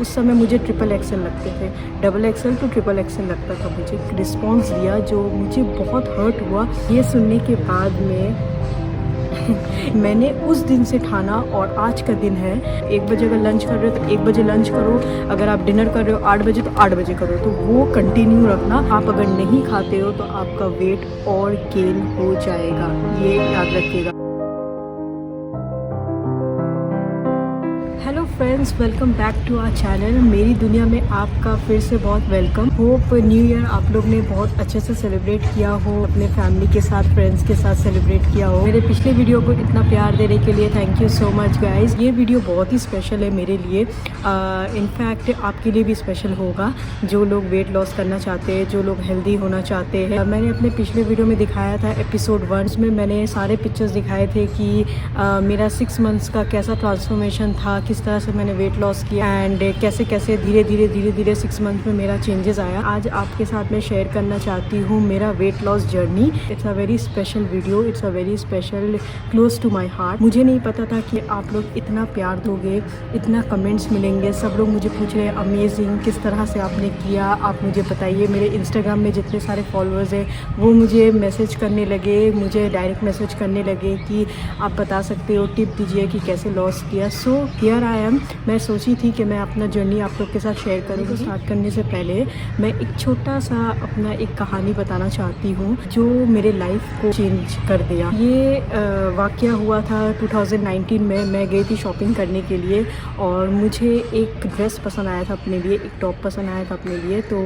उस समय मुझे ट्रिपल एक्सल लगते थे, double axle to triple axle लगता था मुझे। रिस्पॉन्स दिया जो मुझे बहुत हर्ट हुआ। ये सुनने के बाद में मैंने उस दिन से ठाना, और आज का दिन है 1 बजे अगर लंच कर रहे हो तो 1 बजे लंच करो, अगर आप डिनर कर रहे हो 8 बजे तो 8 बजे करो। तो वो कंटिन्यू रखना। आप अगर नहीं खाते हो तो आपका वेट और गेन हो जाएगा, ये याद रखिएगा। Hello friends, welcome back to our channel. मेरी दुनिया में आपका फिर से बहुत वेलकम। होप न्यू ईयर आप लोग ने बहुत अच्छे से सेलिब्रेट किया हो, अपने फैमिली के साथ, फ्रेंड्स के साथ सेलिब्रेट किया हो। मेरे पिछले वीडियो को इतना प्यार देने के लिए thank you so much guys. ये वीडियो बहुत ही स्पेशल है मेरे लिए, इनफैक्ट आपके लिए भी स्पेशल होगा जो लोग वेट लॉस करना चाहते हैं, जो लोग हेल्दी होना चाहते हैं। मैंने अपने पिछले वीडियो में दिखाया था एपिसोड 1 में, मैंने सारे पिक्चर्स दिखाए थे कि मेरा 6 मंथ्स का कैसा ट्रांसफॉर्मेशन था, किस तरह से मैंने वेट लॉस किया एंड कैसे कैसे धीरे धीरे 6 मंथ में मेरा चेंजेस आया। आज आपके साथ मैं शेयर करना चाहती हूँ मेरा weight loss journey. It's a very special video, it's a very special, close to my heart. मुझे नहीं पता था कि आप लोग इतना प्यार दोगे, इतना कमेंट्स मिलेंगे। सब लोग मुझे पूछ रहे हैं अमेजिंग, किस तरह से आपने किया, आप मुझे बताइए। मेरे इंस्टाग्राम में जितने सारे फॉलोअर्स हैं वो मुझे मैसेज करने लगे, मुझे डायरेक्ट मैसेज करने लगे कि आप बता सकते हो, टिप दीजिए कि कैसे लॉस किया। So here I am. मैं सोची थी कि मैं अपना जर्नी आप लोग के साथ शेयर करूँ। तो स्टार्ट करने से पहले मैं एक छोटा सा अपना एक कहानी बताना चाहती हूँ जो मेरे लाइफ को चेंज कर दिया। ये वाक़या हुआ था 2019 में। मैं गई थी शॉपिंग करने के लिए और मुझे एक ड्रेस पसंद आया था अपने लिए, एक टॉप पसंद आया था अपने लिए। तो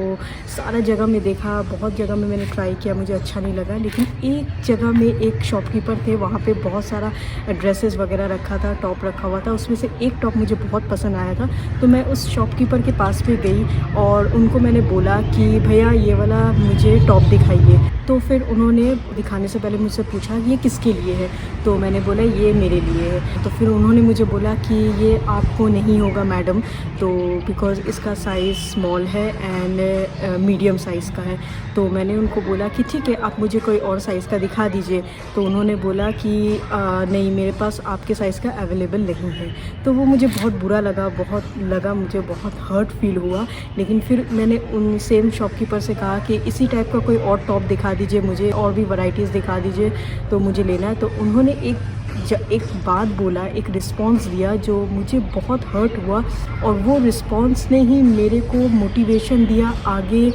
सारा जगह में देखा, बहुत जगह में मैंने ट्राई किया, मुझे अच्छा नहीं लगा। लेकिन एक जगह में एक शॉपकीपर थे, वहाँ पे बहुत सारा ड्रेसेस वगैरह रखा था, टॉप रखा हुआ था। उसमें से एक टॉप मुझे बहुत पसंद आया था। तो मैं उस शॉपकीपर के पास पे गई और उनको मैंने बोला कि भैया ये वाला मुझे टॉप दिखाइए। तो फिर उन्होंने दिखाने से पहले मुझसे पूछा ये किसके लिए है। तो मैंने बोला ये मेरे लिए है। तो फिर उन्होंने मुझे बोला कि ये आपको नहीं होगा मैडम, तो बिकॉज़ इसका साइज़ स्मॉल है एंड मीडियम साइज़ का है। तो मैंने उनको बोला कि ठीक है, आप मुझे कोई और साइज़ का दिखा दीजिए। तो उन्होंने बोला कि नहीं, मेरे पास आपके साइज़ का अवेलेबल नहीं है। तो वो मुझे बहुत बुरा लगा, मुझे बहुत हर्ट फील हुआ। लेकिन फिर मैंने उन सेम शॉपकीपर से कहा कि इसी टाइप का कोई और टॉप दिखा दीजिए मुझे, और भी वैराइटीज़ दिखा दीजिए, तो मुझे लेना है। तो उन्होंने एक बात बोला, एक रिस्पॉन्स दिया जो मुझे बहुत हर्ट हुआ, और वो रिस्पॉन्स ने ही मेरे को मोटिवेशन दिया आगे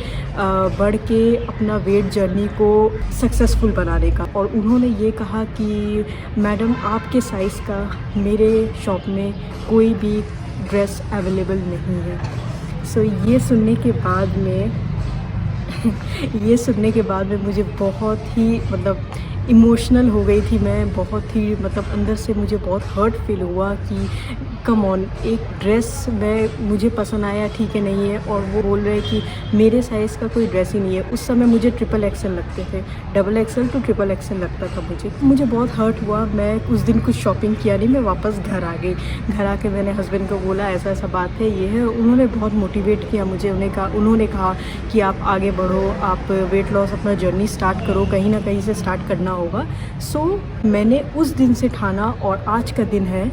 बढ़ के अपना वेट जर्नी को सक्सेसफुल बनाने का। और उन्होंने ये कहा कि मैडम आपके साइज़ का मेरे शॉप में कोई भी ड्रेस अवेलेबल नहीं है। सो ये सुनने के बाद में मुझे बहुत ही इमोशनल हो गई थी मैं। बहुत ही अंदर से मुझे बहुत हर्ट फील हुआ कि कम ऑन, एक ड्रेस मुझे पसंद आया, ठीक है, नहीं है, और वो बोल रहे कि मेरे साइज़ का कोई ड्रेस ही नहीं है। उस समय मुझे ट्रिपल एक्सल लगते थे, double axle to triple axle लगता था मुझे बहुत हर्ट हुआ। मैं उस दिन कुछ शॉपिंग किया नहीं, मैं वापस घर आ गई। घर आके मैंने हस्बैंड को बोला ऐसा ऐसा बात है, ये है। उन्होंने बहुत मोटिवेट किया मुझे। उन्होंने कहा कि आप आगे बढ़ो, आप वेट लॉस अपना जर्नी स्टार्ट करो, कहीं ना कहीं से स्टार्ट करना होगा। सो मैंने उस दिन से ठाना, और आज का दिन है,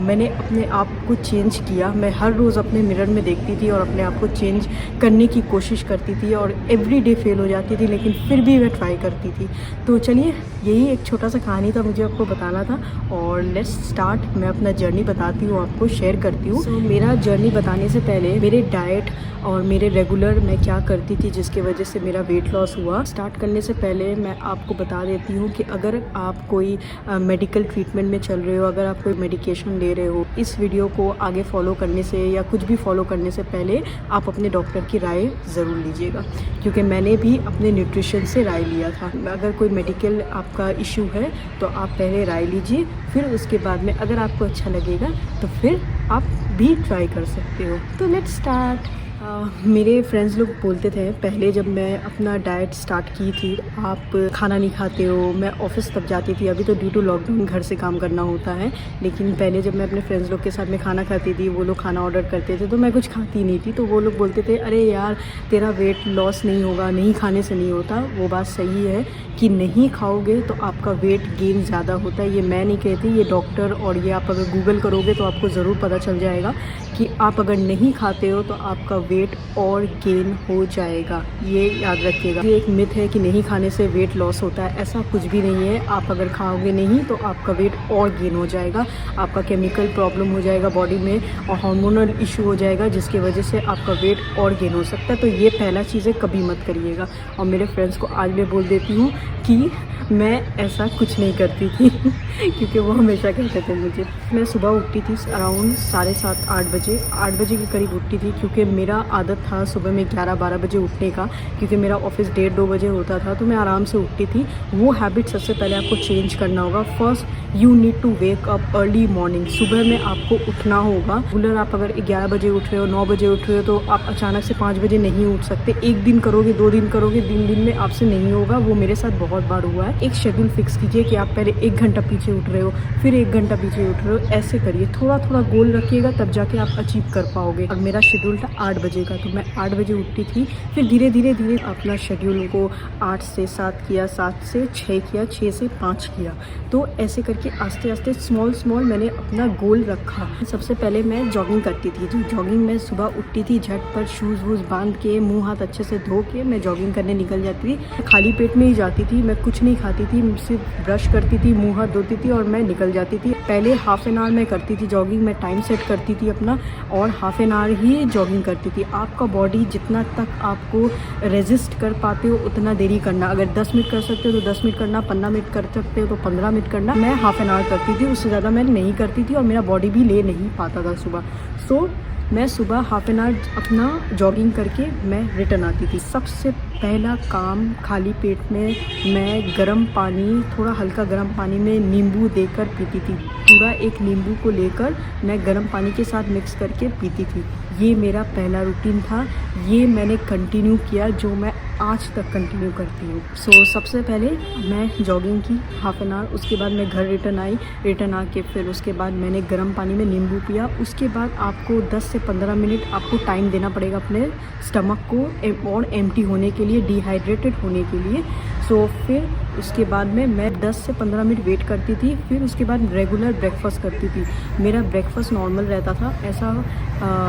मैंने अपने आप को चेंज किया। मैं हर रोज़ अपने मिरर में देखती थी और अपने आप को चेंज करने की कोशिश करती थी, और एवरी डे फेल हो जाती थी, लेकिन फिर भी मैं ट्राई करती थी। तो चलिए, यही एक छोटा सा कहानी था, मुझे आपको बताना था। और लेट्स स्टार्ट। मैं अपना जर्नी बताती हूँ, आपको शेयर करती हूँ। मेरा जर्नी बताने से पहले मेरे डाइट और मेरे रेगुलर मैं क्या करती थी जिसकी वजह से मेरा वेट लॉस हुआ, स्टार्ट करने से पहले मैं आपको बता देती हूँ कि अगर आप कोई मेडिकल ट्रीटमेंट में चल रहे हो, अगर आप कोई मेडिकेशन ले रहे हो, इस वीडियो को आगे फॉलो करने से या कुछ भी फॉलो करने से पहले आप अपने डॉक्टर की राय ज़रूर लीजिएगा, क्योंकि मैंने भी अपने न्यूट्रिशन से राय लिया था। अगर कोई मेडिकल आपका इशू है तो आप पहले राय लीजिए, फिर उसके बाद में अगर आपको अच्छा लगेगा तो फिर आप भी ट्राई कर सकते हो। तो लेट्स स्टार्ट। मेरे फ्रेंड्स लोग बोलते थे पहले जब मैं अपना डाइट स्टार्ट की थी, आप खाना नहीं खाते हो। मैं ऑफिस तब जाती थी, अभी तो ड्यू टू लॉकडाउन घर से काम करना होता है, लेकिन पहले जब मैं अपने फ्रेंड्स लोग के साथ में खाना खाती थी, वो लोग खाना ऑर्डर करते थे तो मैं कुछ खाती नहीं थी। तो वो लोग बोलते थे अरे यार तेरा वेट लॉस नहीं होगा, नहीं खाने से नहीं होता। वो बात सही है कि नहीं खाओगे तो आपका वेट गेन ज़्यादा होता है। ये मैं नहीं कहती, ये डॉक्टर, और ये आप अगर गूगल करोगे तो आपको ज़रूर पता चल जाएगा कि आप अगर नहीं खाते हो तो आपका वेट और गेन हो जाएगा। ये याद रखिएगा। ये एक मिथ है कि नहीं खाने से वेट लॉस होता है, ऐसा कुछ भी नहीं है। आप अगर खाओगे नहीं तो आपका वेट और गेन हो जाएगा, आपका केमिकल प्रॉब्लम हो जाएगा बॉडी में और हार्मोनल इशू हो जाएगा, जिसकी वजह से आपका वेट और गेन हो सकता है। तो ये पहला चीज़ है, कभी मत करिएगा। और मेरे फ्रेंड्स को आज मैं बोल देती हूँ कि मैं ऐसा कुछ नहीं करती थी क्योंकि वो हमेशा कहते थे मुझे। मैं सुबह उठती थी अराउंड 7:30-8 बजे, 8 बजे के करीब उठती थी, क्योंकि मेरा आदत था सुबह में 11-12 बजे उठने का, क्योंकि मेरा ऑफिस 1:30-2 बजे होता था। तो मैं आराम से उठती थी। वो हैबिट सबसे पहले आपको चेंज करना होगा। First you need to wake up early morning. सुबह में आपको उठना होगा। रेगुलर आप अगर 11 बजे उठ रहे हो, 9 बजे उठ रहे हो, तो आप अचानक से 5 बजे नहीं उठ सकते। एक दिन करोगे, 2 दिन करोगे, 3 दिन में आपसे नहीं होगा। वो मेरे साथ बहुत बार हुआ है। एक शेड्यूल फिक्स कीजिए कि आप पहले 1 घंटा पीछे उठ रहे हो, फिर 1 घंटा पीछे उठ रहे हो। ऐसे करिए, थोड़ा थोड़ा गोल रखिएगा, तब जाके आप अचीव कर पाओगे। और मेरा शेड्यूल था 8 बजे का, तो मैं 8 बजे उठती थी। फिर धीरे धीरे धीरे अपना शेड्यूल को 8 से 7 किया, 7 से 6 किया, 6 से 5 किया। तो ऐसे करके आस्ते आस्ते स्मॉल मैंने अपना गोल रखा। सबसे पहले मैं जॉगिंग करती थी। जो जॉगिंग में सुबह उठती थी, झटपट शूज़ वूज़ बांध के, मुँह हाथ अच्छे से धो के मैं जॉगिंग करने निकल जाती थी। खाली पेट में ही जाती थी, मैं कुछ नहीं खाती थी, सिर्फ ब्रश करती थी, मुँह हाथ धोती थी और मैं निकल जाती थी। पहले हाफ एन आवर मैं करती थी जॉगिंग, मैं टाइम सेट करती थी अपना और half an hour he jogging करती थी। आपका बॉडी जितना तक आपको रेजिस्ट कर पाते हो उतना देरी करना। अगर 10 मिनट कर सकते हो तो 10 मिनट करना, 15 मिनट कर सकते हो तो 15 मिनट करना। मैं हाफ एन आवर करती थी, उससे ज़्यादा मैं नहीं करती थी और मेरा बॉडी भी ले नहीं पाता था सुबह। सो मैं सुबह हाफ एन आवर अपना जॉगिंग करके मैं रिटर्न आती थी। सबसे पहला काम, खाली पेट में मैं गर्म पानी, थोड़ा हल्का गर्म पानी में नींबू देकर पीती थी। पूरा एक नींबू को लेकर मैं गर्म पानी के साथ मिक्स करके पीती थी। ये मेरा पहला रूटीन था। ये मैंने कंटिन्यू किया, जो मैं आज तक कंटिन्यू करती हूँ। सो सबसे पहले मैं जॉगिंग की हाफ एन आवर, उसके बाद मैं घर रिटर्न आई। रिटर्न आके फिर उसके बाद मैंने गर्म पानी में नींबू पिया। उसके बाद आपको 10 से 15 मिनट आपको टाइम देना पड़ेगा अपने स्टमक को और एम्प्टी होने के लिए, डिहाइड्रेटेड होने के लिए। सो फिर उसके बाद में मैं 10 से 15 मिनट वेट करती थी। फिर उसके बाद रेगुलर ब्रेकफास्ट करती थी। मेरा ब्रेकफास्ट नॉर्मल रहता था, ऐसा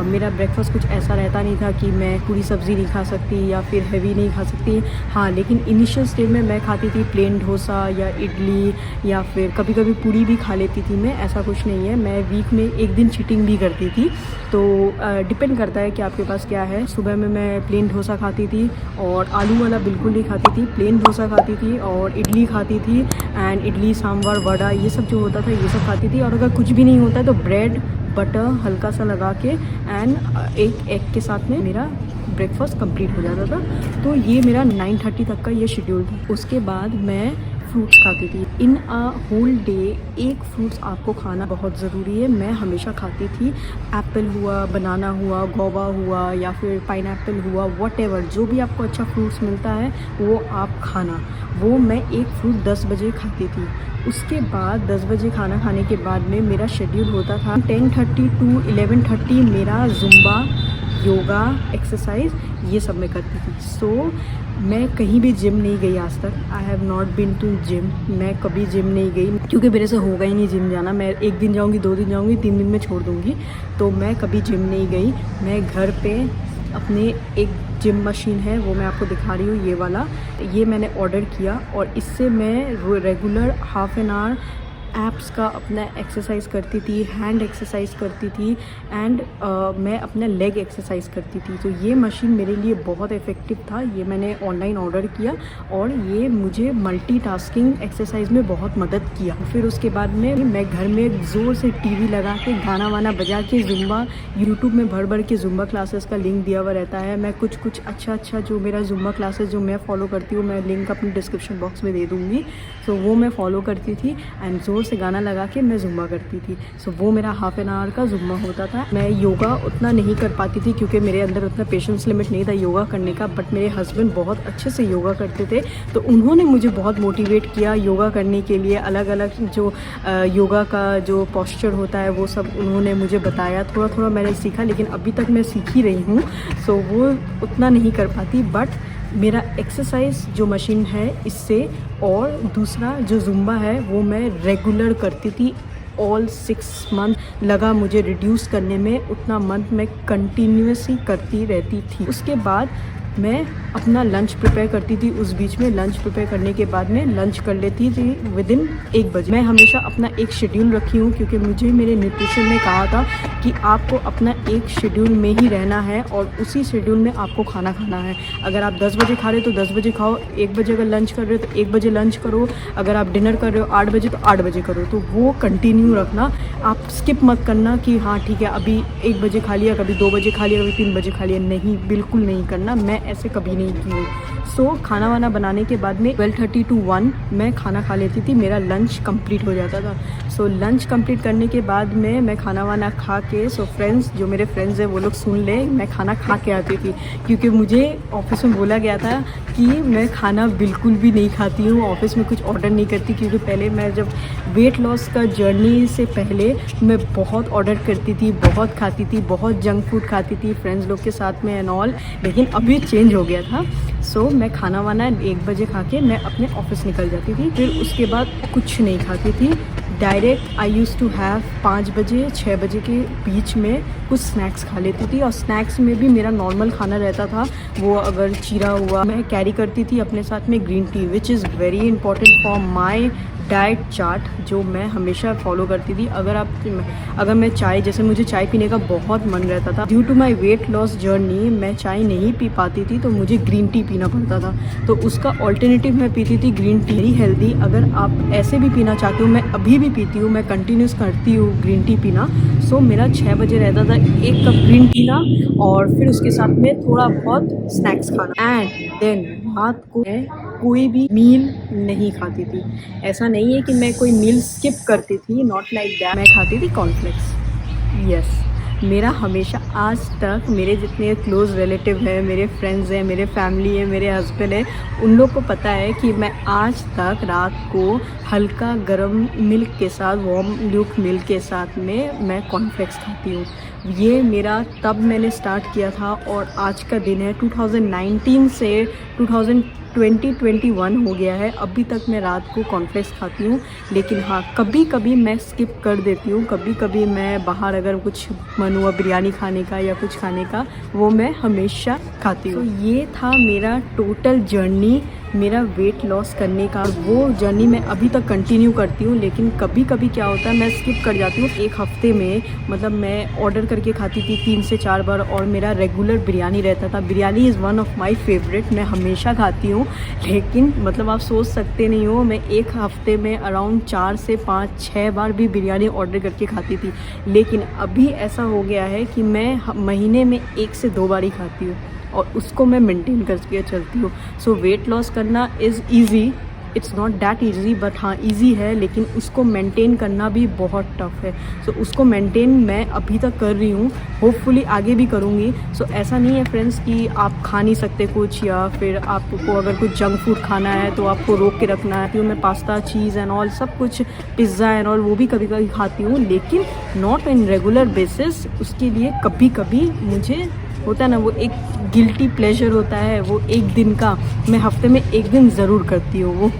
मेरा ब्रेकफास्ट कुछ ऐसा रहता नहीं था कि मैं पूरी सब्ज़ी नहीं खा सकती या फिर हैवी नहीं खा सकती। हाँ, लेकिन इनिशियल स्टेज में मैं खाती थी प्लेन डोसा या इडली, या फिर कभी कभी पूरी भी खा लेती थी मैं। ऐसा कुछ नहीं है, मैं वीक में एक दिन चीटिंग भी करती थी। तो डिपेंड करता है कि आपके पास क्या है। सुबह में मैं प्लेन डोसा खाती थी और आलू वाला बिल्कुल नहीं खाती थी। प्लेन डोसा खाती थी और इडली खाती थी, एंड इडली सांभर वड़ा ये सब जो होता था ये सब खाती थी। और अगर कुछ भी नहीं होता है तो ब्रेड बटर हल्का सा लगा के एंड एक एग के साथ में मेरा ब्रेकफास्ट कंप्लीट हो जाता था। तो ये मेरा 9:30 तक का ये शेड्यूल था। उसके बाद मैं फ्रूट्स खाती थी। इन अ होल डे एक फ्रूट्स आपको खाना बहुत ज़रूरी है। मैं हमेशा खाती थी। एप्पल हुआ, बनाना हुआ, गोवा हुआ या फिर पाइनएप्पल हुआ, व्हाटएवर जो भी आपको अच्छा फ्रूट्स मिलता है वो आप खाना। वो मैं एक फ्रूट 10 बजे खाती थी। उसके बाद 10 बजे खाना खाने के बाद में मेरा शेड्यूल होता था 10:30 to 11:30 मेरा जुम्बा, योगा, एक्सरसाइज ये सब मैं करती थी। सो मैं कहीं भी जिम नहीं गई आज तक। I have not been to gym. मैं कभी जिम नहीं गई क्योंकि मेरे से होगा ही नहीं जिम जाना। मैं एक दिन जाऊंगी, 2 दिन जाऊंगी, 3 दिन में छोड़ दूंगी। तो मैं कभी जिम नहीं गई। मैं घर पे अपने एक जिम मशीन है, वो मैं आपको दिखा रही हूँ, ये वाला। ये मैंने ऑर्डर किया और इससे मैं regular half an hour apps का अपना एक्सरसाइज करती थी, हैंड एक्सरसाइज करती थी एंड मैं अपना लेग एक्सरसाइज करती थी। तो ये मशीन मेरे लिए बहुत इफ़ेक्टिव था। ये मैंने ऑनलाइन ऑर्डर किया और ये मुझे मल्टीटास्किंग एक्सरसाइज में बहुत मदद किया। फिर उसके बाद में मैं घर में ज़ोर से टीवी लगा के गाना वाना बजा के जुम्बा, यूट्यूब में भर भर के जुम्बा क्लासेस का लिंक दिया हुआ रहता है। मैं कुछ अच्छा जो मेरा जुम्बा क्लासेस जो मैं फॉलो करती हूँ, मैं लिंक अपने डिस्क्रिप्शन बॉक्स में दे दूँगी। तो वो मैं फॉलो करती थी एंड ज़ोर ज़ोर से गाना लगा के मैं ज़ुम्बा करती थी। सो वो मेरा हाफ एन आवर का ज़ुम्बा होता था। मैं योगा उतना नहीं कर पाती थी क्योंकि मेरे अंदर उतना पेशेंस लिमिट नहीं था योगा करने का, बट मेरे हस्बैंड बहुत अच्छे से योगा करते थे, तो उन्होंने मुझे बहुत मोटिवेट किया योगा करने के लिए। अलग अलग जो योगा का जो पोस्चर होता है वो सब उन्होंने मुझे बताया, थोड़ा थोड़ा मैंने सीखा, लेकिन अभी तक मैं सीख ही रही हूँ। सो वो उतना नहीं कर पाती, बट मेरा एक्सरसाइज जो मशीन है इससे, और दूसरा जो ज़ुम्बा है वो मैं रेगुलर करती थी। ऑल 6 मंथ लगा मुझे रिड्यूस करने में, उतना मंथ मैं कंटिन्यूसली करती रहती थी। उसके बाद मैं अपना लंच प्रिपेयर करती थी। उस बीच में लंच प्रिपेयर करने के बाद में लंच कर लेती थी विदिन 1 बजे। मैं हमेशा अपना एक शेड्यूल रखी हूँ क्योंकि मुझे मेरे न्यूट्रिशन ने कहा था कि आपको अपना एक शेड्यूल में ही रहना है और उसी शेड्यूल में आपको खाना खाना है। अगर आप 10 बजे खा रहे हो तो 10 बजे खाओ, 1 बजे अगर लंच कर रहे हो तो 1 बजे लंच करो, अगर आप डिनर कर रहे हो 8 बजे तो 8 बजे करो। तो वो कंटिन्यू रखना, आप स्किप मत करना कि हाँ ठीक है अभी 1 बजे खा लिया, कभी 2 बजे खा लिया, कभी 3 बजे खा लिया। नहीं, बिल्कुल नहीं करना। मैं ऐसे कभी नहीं की हूँ। सो खाना वाना बनाने के बाद में 12:30 to 1 मैं खाना खा लेती थी, मेरा लंच कंप्लीट हो जाता था। सो लंच कंप्लीट करने के बाद में मैं खाना वाना खा के, सो फ्रेंड्स जो मेरे फ्रेंड्स हैं वो लोग सुन ले, मैं खाना खा के आती थी क्योंकि मुझे ऑफिस में बोला गया था कि मैं खाना बिल्कुल भी नहीं खाती हूँ, ऑफिस में कुछ ऑर्डर नहीं करती। क्योंकि पहले मैं जब वेट लॉस का जर्नी से पहले मैं बहुत ऑर्डर करती थी, बहुत खाती थी, बहुत जंक फूड खाती थी फ्रेंड्स लोग के साथ में एंड ऑल, लेकिन अभी चेंज हो गया था। सो मैं खाना वाना 1 बजे खा के मैं अपने ऑफिस निकल जाती थी। फिर उसके बाद कुछ नहीं खाती थी, direct I used to have 5 बजे 6 बजे के बीच में कुछ स्नैक्स खा लेती थी। और स्नैक्स में भी मेरा नॉर्मल खाना रहता था, वो अगर चीरा हुआ, मैं कैरी करती थी अपने साथ में green tea, which is very important for my diet chart जो मैं हमेशा फॉलो करती थी। अगर मैं चाय, जैसे मुझे चाय पीने का बहुत मन रहता था, due to my weight loss journey मैं चाय नहीं पी पाती थी, तो मुझे ग्रीन टी पीना पड़ता था। तो उसका ऑल्टरनेटिव मैं पीती थी ग्रीन टी, वेरी हेल्दी। अगर आप ऐसे भी पीना चाहते हो, मैं अभी भी पीती हूँ, मैं कंटिन्यूस करती हूँ ग्रीन टी पीना। सो मेरा 6 बजे रहता था 1 कप ग्रीन पीना और फिर उसके साथ में थोड़ा बहुत स्नैक्स खाना, एंड देन रात को मैं कोई भी मील नहीं खाती थी। ऐसा नहीं है कि मैं कोई मील स्किप करती थी, नॉट लाइक दैट। मैं खाती थी कॉर्नफ्लेक्स। यस, मेरा हमेशा आज तक मेरे जितने क्लोज़ रिलेटिव हैं, मेरे फ्रेंड्स हैं, मेरे फैमिली है, मेरे हस्बैंड है, उन लोग को पता है कि मैं आज तक रात को हल्का गरम मिल्क के साथ, वार्म ल्यूक मिल्क के साथ में मैं कॉर्नफ्लेक्स खाती हूँ। ये मेरा तब मैंने स्टार्ट किया था और आज का दिन है 2019 से 2021 हो गया है, अभी तक मैं रात को कॉर्नफ्लेक्स खाती हूँ। लेकिन हाँ, कभी कभी मैं स्किप कर देती हूँ, कभी कभी मैं बाहर अगर कुछ मन हुआ बिरयानी खाने का या कुछ खाने का, वो मैं हमेशा खाती हूँ। तो ये था मेरा टोटल जर्नी, मेरा वेट लॉस करने का। वो जर्नी मैं अभी तक कंटिन्यू करती हूँ, लेकिन कभी कभी क्या होता है मैं स्किप कर जाती हूँ। एक हफ्ते में मतलब मैं ऑर्डर करके खाती थी 3 से 4 बार और मेरा रेगुलर बिरयानी रहता था। Biryani is one of my favourite, मैं हमेशा खाती हूँ। लेकिन मतलब आप सोच सकते नहीं हो, मैं एक हफ्ते में अराउंड 4 से 5-6 बार भी बिरयानी ऑर्डर करके खाती थी। लेकिन अभी ऐसा हो गया है कि मैं महीने में 1 से 2 बार ही खाती हूँ और उसको मैं मेंटेन करके चलती हूँ। सो वेट लॉस करना is easy, it's not that easy, but हाँ ईजी है, लेकिन उसको मेंटेन करना भी बहुत टफ है। सो उसको मेंटेन मैं अभी तक कर रही हूँ, होपफुली आगे भी करूँगी। सो ऐसा नहीं है फ्रेंड्स कि आप खा नहीं सकते कुछ, या फिर आपको अगर कुछ जंक फूड खाना है तो आपको रोक के रखना है। मैं पास्ता, चीज़ एंड ऑल सब कुछ, पिज़्ज़ा एंड ऑल वो भी कभी कभी खाती हूँ, लेकिन नॉट इन रेगुलर बेसिस। उसके लिए कभी कभी मुझे होता है ना, वो एक गिल्टी प्लेजर होता है, वो एक दिन का, मैं हफ्ते में 1 दिन ज़रूर करती हूँ वो।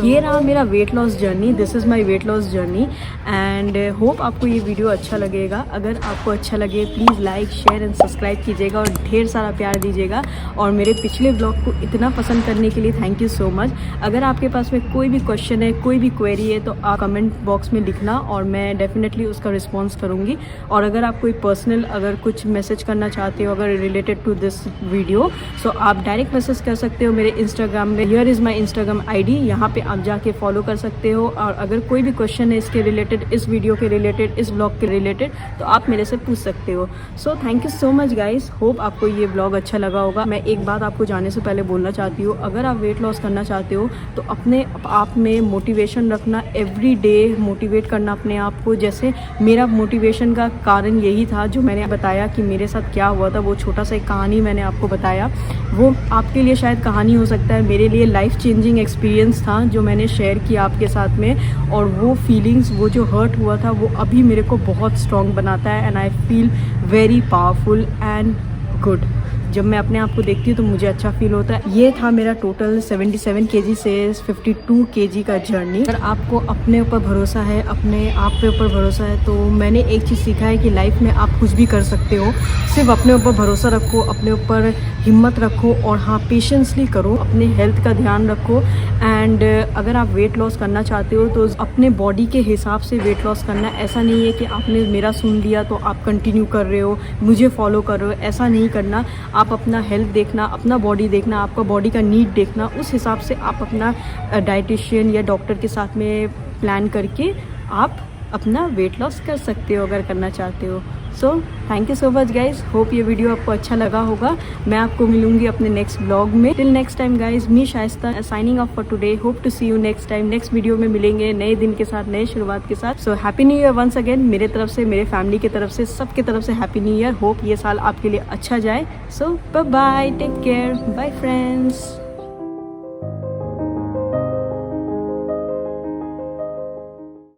ये रहा मेरा weight loss journey, this is my weight loss journey and hope आपको ये वीडियो अच्छा लगेगा। अगर आपको अच्छा लगे please like, share and subscribe कीजिएगा और ढेर सारा प्यार दीजिएगा। और मेरे पिछले ब्लॉग को इतना पसंद करने के लिए थैंक यू सो मच। अगर आपके पास में कोई भी क्वेश्चन है, कोई भी क्वेरी है, तो आप कमेंट बॉक्स में लिखना और मैं डेफिनेटली उसका रिस्पॉन्स करूँगी। और अगर आप कोई पर्सनल अगर कुछ मैसेज करना चाहते हो अगर रिलेटेड टू दिस वीडियो, सो आप डायरेक्ट मैसेज कर सकते हो मेरे इंस्टाग्राम में। Here is my Instagram ID, यहाँ पे आप जाके फॉलो कर सकते हो। और अगर कोई भी क्वेश्चन है इसके रिलेटेड, इस वीडियो के रिलेटेड, इस ब्लॉग के रिलेटेड, तो आप मेरे से पूछ सकते हो। So thank you so much guys, hope आपको ये ब्लॉग अच्छा लगा होगा। मैं एक बात आपको जाने से पहले बोलना चाहती हूँ, अगर आप वेट लॉस करना चाहते हो तो अपने आप में मोटिवेशन रखना, एवरी डे मोटिवेट करना अपने आप को। जैसे मेरा मोटिवेशन का कारण यही था, जो मैंने बताया कि मेरे साथ क्या हुआ था, वो छोटा सा एक कहानी मैंने आपको बताया, वो आपके लिए शायद कहानी हो सकता है, मेरे लिए लाइफ चेंजिंग एक्सपीरियंस था जो मैंने शेयर किया आपके साथ में। और वो फीलिंग्स, वो जो हर्ट हुआ था, वो अभी मेरे को बहुत स्ट्रॉन्ग बनाता है and I feel very powerful and good. जब मैं अपने आप को देखती हूँ तो मुझे अच्छा फील होता है। ये था मेरा टोटल 77 kg से 52 kg का जर्नी। अगर आपको अपने ऊपर भरोसा है, अपने आप पे ऊपर भरोसा है, तो मैंने एक चीज़ सीखा है कि लाइफ में आप कुछ भी कर सकते हो। सिर्फ अपने ऊपर भरोसा रखो, अपने ऊपर हिम्मत रखो और हाँ, पेशेंसली करो, अपने हेल्थ का ध्यान रखो। एंड अगर आप वेट लॉस करना चाहते हो तो अपने बॉडी के हिसाब से वेट लॉस करना। ऐसा नहीं है कि आपने मेरा सुन लिया तो आप कंटिन्यू कर रहे हो, मुझे फॉलो कर रहे हो, ऐसा नहीं करना। आप अपना हेल्थ देखना, अपना बॉडी देखना, आपका बॉडी का नीड देखना, उस हिसाब से आप अपना डाइटिशियन या डॉक्टर के साथ में प्लान करके आप अपना वेट लॉस कर सकते हो अगर करना चाहते हो। So thank you so much guys, hope ये वीडियो आपको अच्छा लगा होगा। मैं आपको मिलूंगी अपने नेक्स्ट ब्लॉग में। Till next time guys, me Shaista signing off for today. Hope to see you next time. Next video में मिलेंगे नए दिन के साथ, नए शुरुआत के साथ। So happy new year once again, मेरे तरफ से, मेरे फैमिली की तरफ से, सबके तरफ से हैप्पी न्यू ईयर। होप ये साल आपके लिए अच्छा जाए। So bye bye, take care, bye friends.